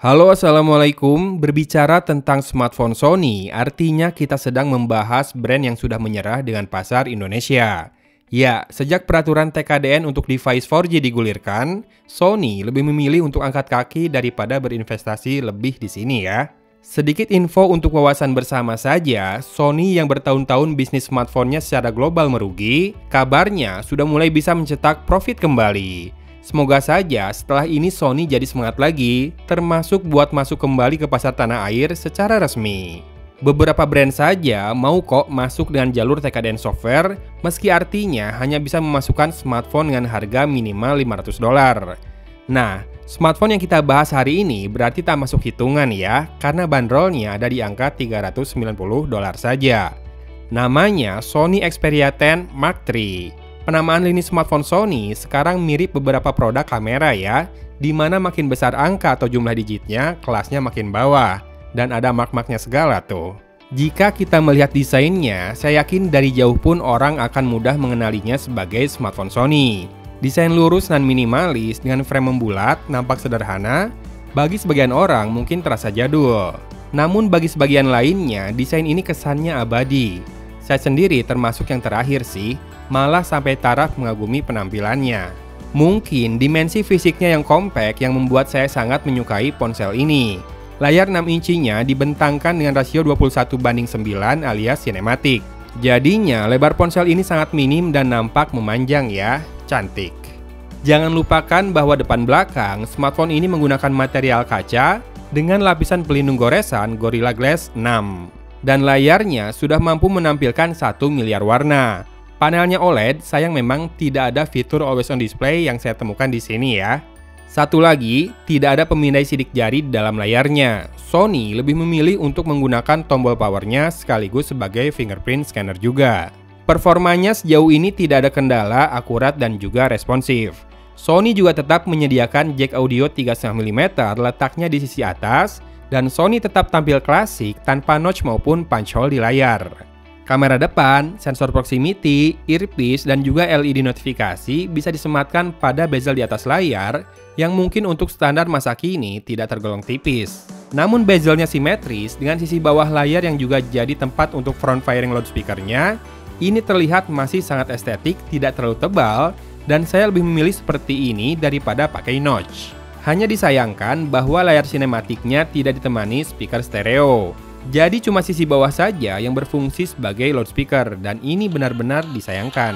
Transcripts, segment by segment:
Halo, assalamualaikum. Berbicara tentang smartphone Sony, artinya kita sedang membahas brand yang sudah menyerah dengan pasar Indonesia. Ya, sejak peraturan TKDN untuk device 4G digulirkan, Sony lebih memilih untuk angkat kaki daripada berinvestasi lebih di sini ya. Sedikit info untuk wawasan bersama saja, Sony yang bertahun-tahun bisnis smartphone-nya secara global merugi, kabarnya sudah mulai bisa mencetak profit kembali. Semoga saja setelah ini Sony jadi semangat lagi, termasuk buat masuk kembali ke pasar tanah air secara resmi. Beberapa brand saja mau kok masuk dengan jalur TKDN software, meski artinya hanya bisa memasukkan smartphone dengan harga minimal $500. Nah, smartphone yang kita bahas hari ini berarti tak masuk hitungan ya, karena bandrolnya ada di angka $390 saja. Namanya Sony Xperia 10 Mark III. Penamaan lini smartphone Sony sekarang mirip beberapa produk kamera ya, di mana makin besar angka atau jumlah digitnya, kelasnya makin bawah, dan ada mark-marknya segala tuh. Jika kita melihat desainnya, saya yakin dari jauh pun orang akan mudah mengenalinya sebagai smartphone Sony. Desain lurus dan minimalis dengan frame membulat, nampak sederhana, bagi sebagian orang mungkin terasa jadul. Namun bagi sebagian lainnya, desain ini kesannya abadi. Saya sendiri termasuk yang terakhir sih, malah sampai taraf mengagumi penampilannya. Mungkin dimensi fisiknya yang kompak yang membuat saya sangat menyukai ponsel ini. Layar 6 inchinya dibentangkan dengan rasio 21:9 alias sinematik. Jadinya lebar ponsel ini sangat minim dan nampak memanjang ya, cantik. Jangan lupakan bahwa depan belakang smartphone ini menggunakan material kaca dengan lapisan pelindung goresan Gorilla Glass 6. Dan layarnya sudah mampu menampilkan 1 miliar warna. Panelnya OLED, sayang memang tidak ada fitur Always On Display yang saya temukan di sini ya. Satu lagi, tidak ada pemindai sidik jari di dalam layarnya. Sony lebih memilih untuk menggunakan tombol powernya sekaligus sebagai fingerprint scanner juga. Performanya sejauh ini tidak ada kendala, akurat dan juga responsif. Sony juga tetap menyediakan jack audio 3,5 mm letaknya di sisi atas, dan Sony tetap tampil klasik tanpa notch maupun punch hole di layar. Kamera depan, sensor proximity, earpiece, dan juga LED notifikasi bisa disematkan pada bezel di atas layar yang mungkin untuk standar masa kini tidak tergolong tipis. Namun bezelnya simetris dengan sisi bawah layar yang juga jadi tempat untuk front firing loudspeakernya, ini terlihat masih sangat estetik, tidak terlalu tebal, dan saya lebih memilih seperti ini daripada pakai notch. Hanya disayangkan bahwa layar sinematiknya tidak ditemani speaker stereo. Jadi cuma sisi bawah saja yang berfungsi sebagai loudspeaker, dan ini benar-benar disayangkan.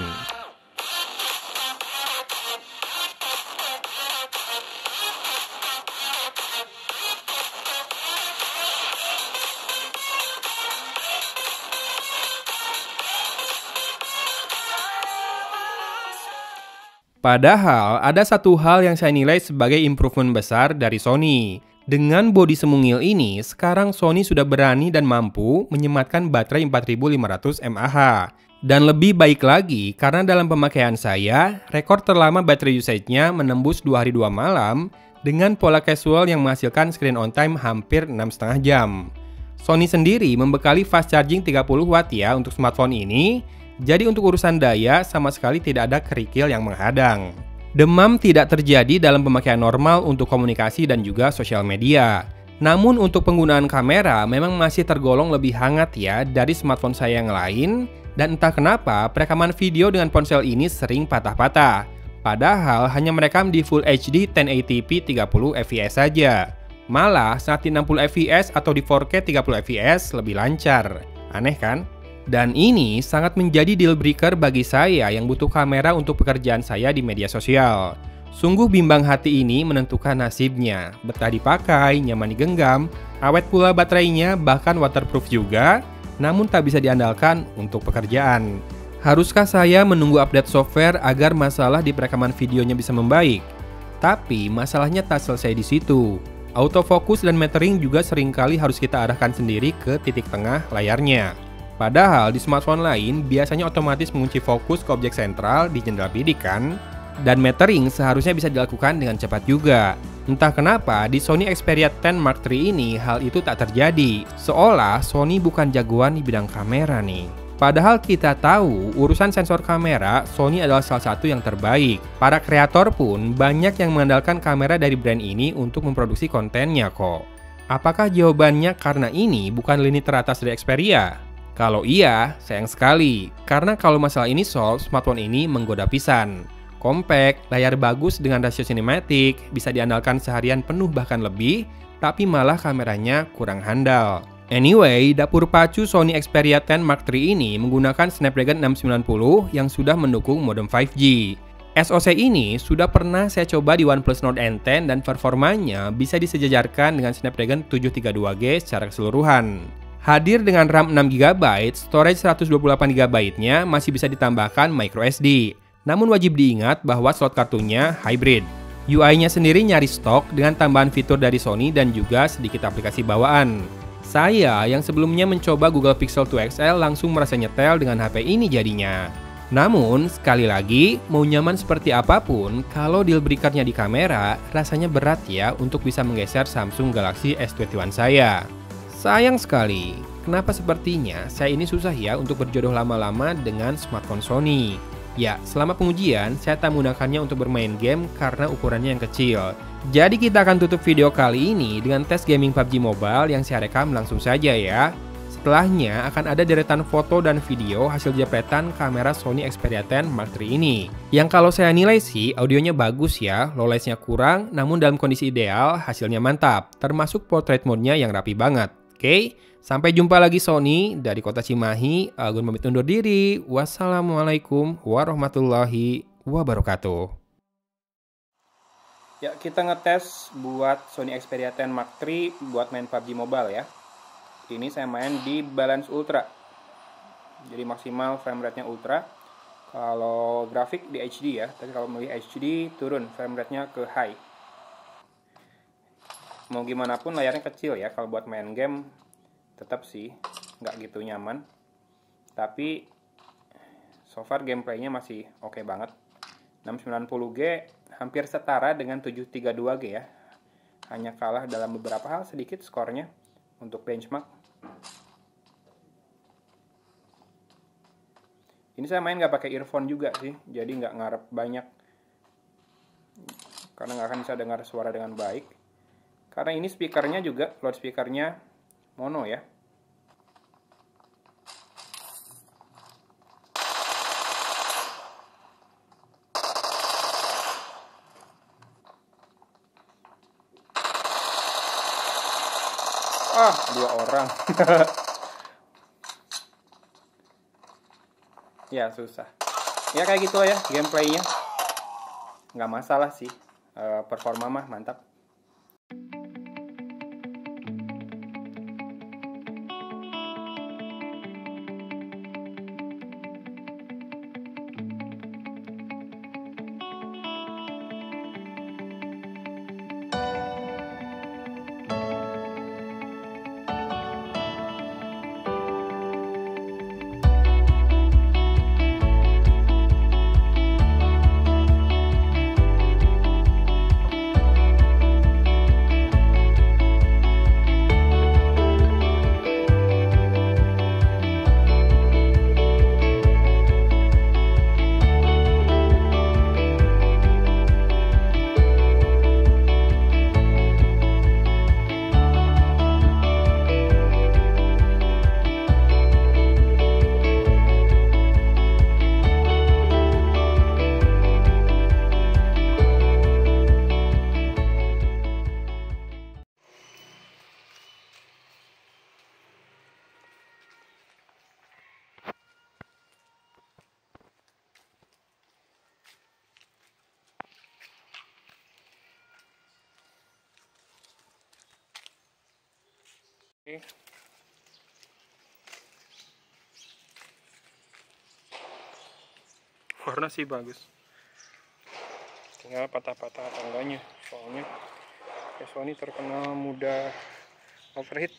Padahal ada satu hal yang saya nilai sebagai improvement besar dari Sony. Dengan bodi semungil ini, sekarang Sony sudah berani dan mampu menyematkan baterai 4500 mAh. Dan lebih baik lagi, karena dalam pemakaian saya, rekor terlama baterai usage-nya menembus 2 hari 2 malam dengan pola casual yang menghasilkan screen on time hampir 6,5 jam. Sony sendiri membekali fast charging 30 watt ya untuk smartphone ini, jadi untuk urusan daya sama sekali tidak ada kerikil yang menghadang. Demam tidak terjadi dalam pemakaian normal untuk komunikasi dan juga sosial media. Namun untuk penggunaan kamera memang masih tergolong lebih hangat ya dari smartphone saya yang lain, dan entah kenapa perekaman video dengan ponsel ini sering patah-patah. Padahal hanya merekam di Full HD 1080p 30 fps saja. Malah saat di 60 fps atau di 4K 30 fps lebih lancar. Aneh kan? Dan ini sangat menjadi deal breaker bagi saya yang butuh kamera untuk pekerjaan saya di media sosial. Sungguh bimbang hati ini menentukan nasibnya. Betah dipakai, nyaman digenggam, awet pula baterainya, bahkan waterproof juga, namun tak bisa diandalkan untuk pekerjaan. Haruskah saya menunggu update software agar masalah di perekaman videonya bisa membaik? Tapi masalahnya tak selesai di situ. Autofocus dan metering juga seringkali harus kita arahkan sendiri ke titik tengah layarnya. Padahal di smartphone lain biasanya otomatis mengunci fokus ke objek sentral di jendela bidik kan? Dan metering seharusnya bisa dilakukan dengan cepat juga. Entah kenapa di Sony Xperia 10 Mark III ini hal itu tak terjadi. Seolah Sony bukan jagoan di bidang kamera nih. Padahal kita tahu, urusan sensor kamera, Sony adalah salah satu yang terbaik. Para kreator pun banyak yang mengandalkan kamera dari brand ini untuk memproduksi kontennya kok. Apakah jawabannya karena ini bukan lini teratas dari Xperia? Kalau iya, sayang sekali. Karena kalau masalah ini solve, smartphone ini menggoda pisan. Compact, layar bagus dengan rasio sinematik, bisa diandalkan seharian penuh bahkan lebih, tapi malah kameranya kurang handal. Anyway, dapur pacu Sony Xperia 10 Mark III ini menggunakan Snapdragon 690 yang sudah mendukung modem 5G. SoC ini sudah pernah saya coba di OnePlus Nord N10 dan performanya bisa disejajarkan dengan Snapdragon 732G secara keseluruhan. Hadir dengan RAM 6GB, storage 128GB-nya masih bisa ditambahkan microSD. Namun wajib diingat bahwa slot kartunya hybrid. UI-nya sendiri nyaris stok dengan tambahan fitur dari Sony dan juga sedikit aplikasi bawaan. Saya yang sebelumnya mencoba Google Pixel 2 XL langsung merasa nyetel dengan HP ini jadinya. Namun, sekali lagi, mau nyaman seperti apapun, kalau deal breaker-nya di kamera, rasanya berat ya untuk bisa menggeser Samsung Galaxy S21 saya. Sayang sekali, kenapa sepertinya saya ini susah ya untuk berjodoh lama-lama dengan smartphone Sony. Ya, selama pengujian, saya tak menggunakannya untuk bermain game karena ukurannya yang kecil. Jadi kita akan tutup video kali ini dengan tes gaming PUBG Mobile yang saya rekam langsung saja ya. Setelahnya akan ada deretan foto dan video hasil jepretan kamera Sony Xperia 10 Mark III ini. Yang kalau saya nilai sih, audionya bagus ya, low light-nya kurang, namun dalam kondisi ideal, hasilnya mantap. Termasuk portrait mode-nya yang rapi banget. Oke, sampai jumpa lagi Sony dari kota Cimahi. Agun pamit undur diri. Wassalamualaikum warahmatullahi wabarakatuh. Ya, kita ngetes buat Sony Xperia 10 Mark III buat main PUBG Mobile ya. Ini saya main di balance ultra. Jadi maksimal frame rate-nya ultra. Kalau grafik di HD ya, tapi kalau milih HD turun frame rate-nya ke high. Mau gimana pun layarnya kecil ya, kalau buat main game tetap sih nggak gitu nyaman. Tapi so far gameplaynya masih oke banget. 690G hampir setara dengan 732G ya. Hanya kalah dalam beberapa hal sedikit skornya untuk benchmark. Ini saya main nggak pakai earphone juga sih, jadi nggak ngarep banyak. Karena nggak akan bisa dengar suara dengan baik. Karena ini speakernya juga, loudspeakernya mono ya. Dua orang. Ya, susah. Ya kayak gitu ya gameplaynya. Nggak masalah sih. Performa mah mantap. Oke. Warna sih bagus. Tinggal patah-patah atau enggaknya. Soalnya Sony terkenal mudah overheat.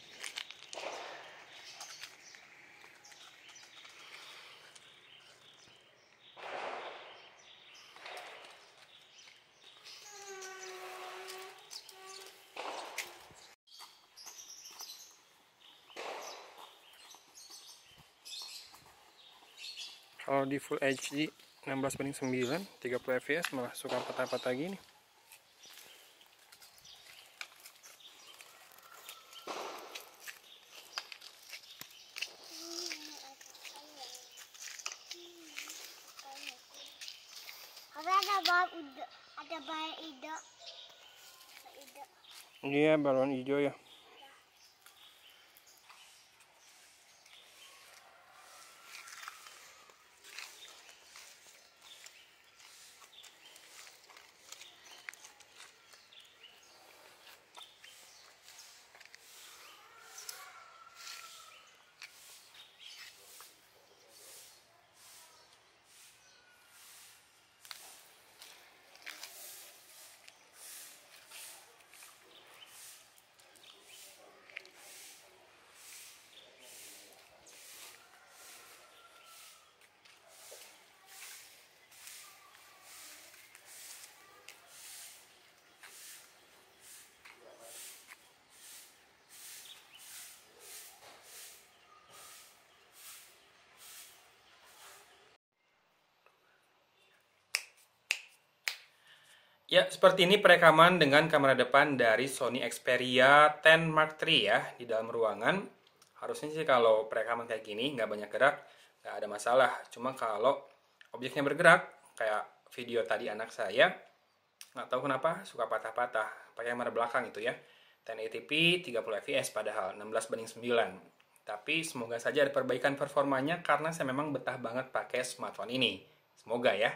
Kalau di Full HD 16:9, 30 fps malah suka patah-patah gini. Ada balon hijau. Iya, balon hijau ya. Ya, seperti ini perekaman dengan kamera depan dari Sony Xperia 10 Mark III ya, di dalam ruangan. Harusnya sih kalau perekaman kayak gini, nggak banyak gerak, nggak ada masalah. Cuma kalau objeknya bergerak, kayak video tadi anak saya, nggak tahu kenapa suka patah-patah. Pakai kamera belakang itu ya. 1080p 30 fps padahal 16:9. Tapi semoga saja ada perbaikan performanya karena saya memang betah banget pakai smartphone ini. Semoga ya.